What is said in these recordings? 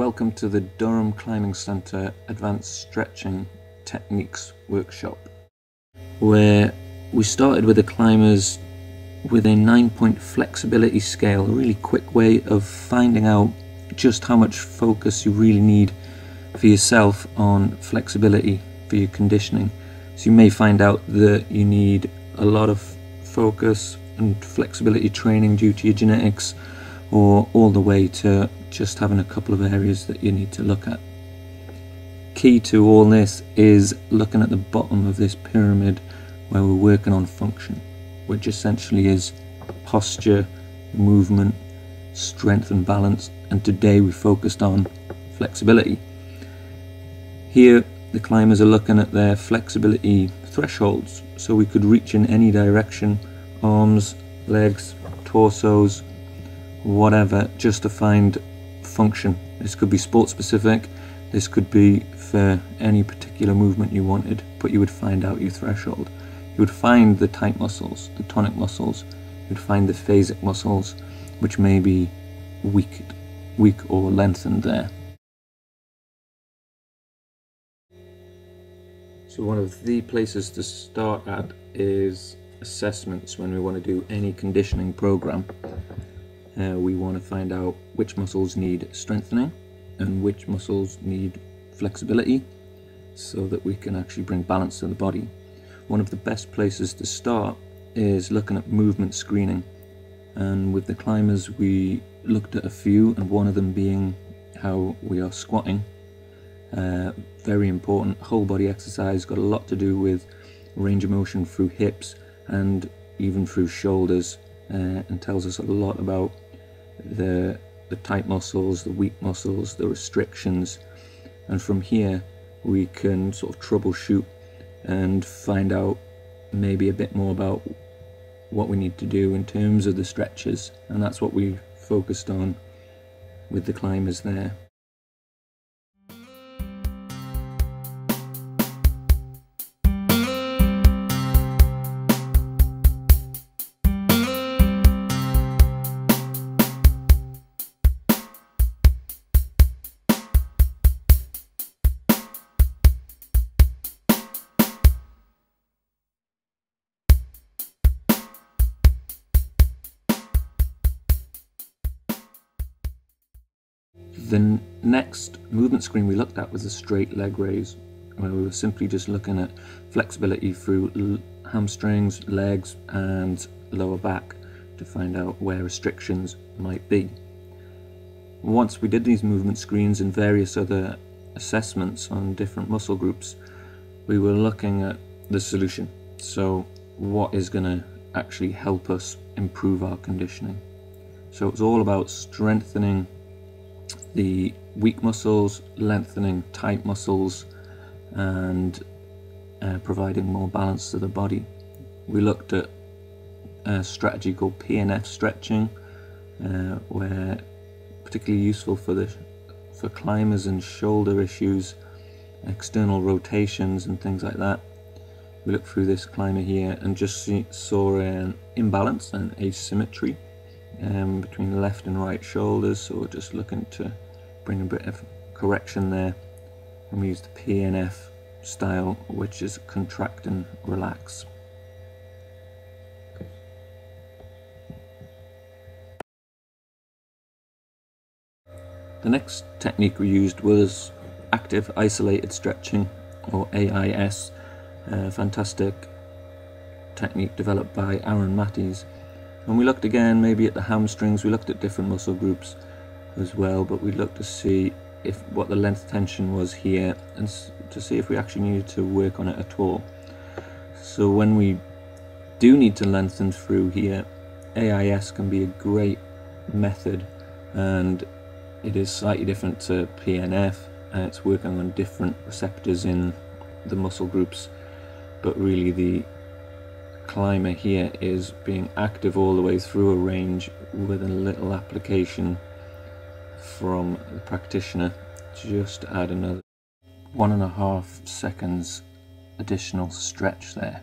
Welcome to the Durham Climbing Centre Advanced Stretching Techniques Workshop, where we started with the climbers with a 9-point flexibility scale, a really quick way of finding out just how much focus you really need for yourself on flexibility for your conditioning. So you may find out that you need a lot of focus and flexibility training due to your genetics, or all the way to just having a couple of areas that you need to look at. Key to all this is looking at the bottom of this pyramid where we're working on function, which essentially is posture, movement, strength and balance, and today we focused on flexibility. Here the climbers are looking at their flexibility thresholds, so we could reach in any direction, arms, legs, torsos, whatever, just to find function. This could be sport specific, this could be for any particular movement you wanted, but you would find out your threshold. You would find the tight muscles, the tonic muscles, you would find the phasic muscles, which may be weak or lengthened there. So one of the places to start at is assessments when we want to do any conditioning program. We want to find out which muscles need strengthening and which muscles need flexibility, so that we can actually bring balance to the body. One of the best places to start is looking at movement screening, and with the climbers we looked at a few, and one of them being how we are squatting. Very important whole body exercise, got a lot to do with range of motion through hips and even through shoulders, and tells us a lot about the tight muscles, the weak muscles, the restrictions, and from here we can sort of troubleshoot and find out maybe a bit more about what we need to do in terms of the stretches, and that's what we focused on with the climbers there. The next movement screen we looked at was a straight leg raise, where we were simply just looking at flexibility through hamstrings, legs and lower back to find out where restrictions might be. Once we did these movement screens and various other assessments on different muscle groups, we were looking at the solution. So what is going to actually help us improve our conditioning? So it's all about strengthening the weak muscles, lengthening tight muscles, and providing more balance to the body. We looked at a strategy called PNF stretching, where particularly useful for climbers and shoulder issues, external rotations and things like that. We looked through this climber here and just saw an imbalance and asymmetry between the left and right shoulders, so we're just looking to bring a bit of correction there, and we used the PNF style, which is contract and relax. The next technique we used was active isolated stretching, or AIS, a fantastic technique developed by Aaron Matthews. And we looked again maybe at the hamstrings, we looked at different muscle groups as well, but we looked to see what the length tension was here, and to see if we actually needed to work on it at all. So when we do need to lengthen through here, AIS can be a great method, and it is slightly different to PNF, and it's working on different receptors in the muscle groups, but really the climber here is being active all the way through a range with a little application from the practitioner, just to add another 1.5 seconds additional stretch there.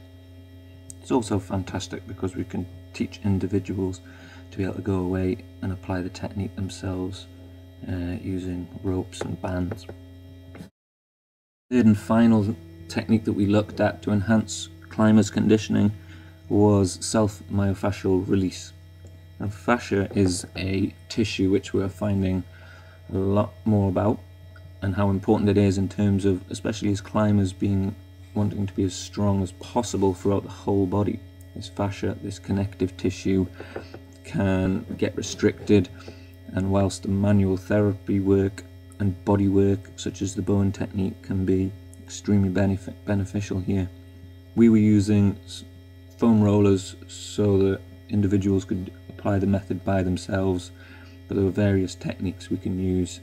It's also fantastic because we can teach individuals to be able to go away and apply the technique themselves using ropes and bands. Third and final technique that we looked at to enhance climbers' conditioning was self-myofascial release. Now, fascia is a tissue which we're finding a lot more about, and how important it is in terms of, especially as climbers, wanting to be as strong as possible throughout the whole body. This fascia, this connective tissue, can get restricted, and whilst the manual therapy work and body work such as the Bowen technique can be extremely beneficial here, we were using foam rollers so that individuals could apply the method by themselves, but there were various techniques we can use